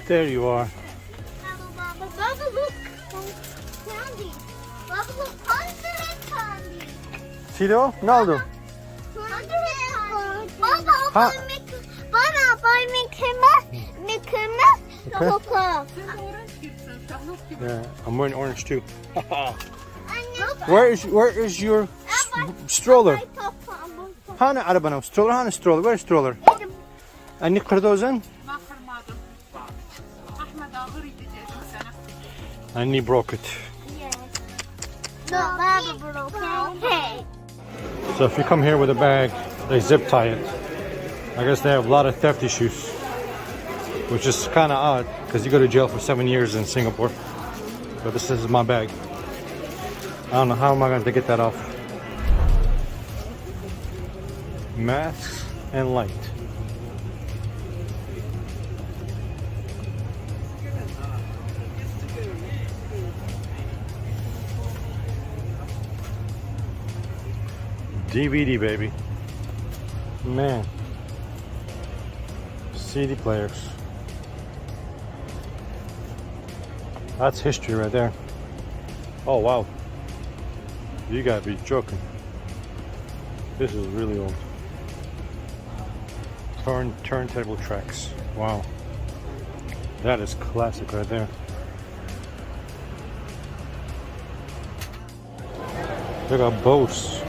There you are. Baba, look. Candy. Baba, look. 100 candy. Tilo, ne oldu? 100 candy. Baba, Ha. buy Mickey Mouse Coco. Yeah, I'm wearing orange too. Look. Where is your stroller? Hani arabanın stroller? Hani stroller? Where is stroller? Anne kırdı o zaman. Anne broke it. No, Baba broke it. So if you come here with a bag, they zip tie it. I guess they have a lot of theft issues, which is kind of odd because you go to jail for 7 years in Singapore. But this is my bag. I don't know how am I going to get that off. Masks and light. DVD, baby. Man. CD players. That's history right there. Oh, wow. You gotta be joking. This is really old. Turntable tracks. Wow. That is classic right there. Look at boats.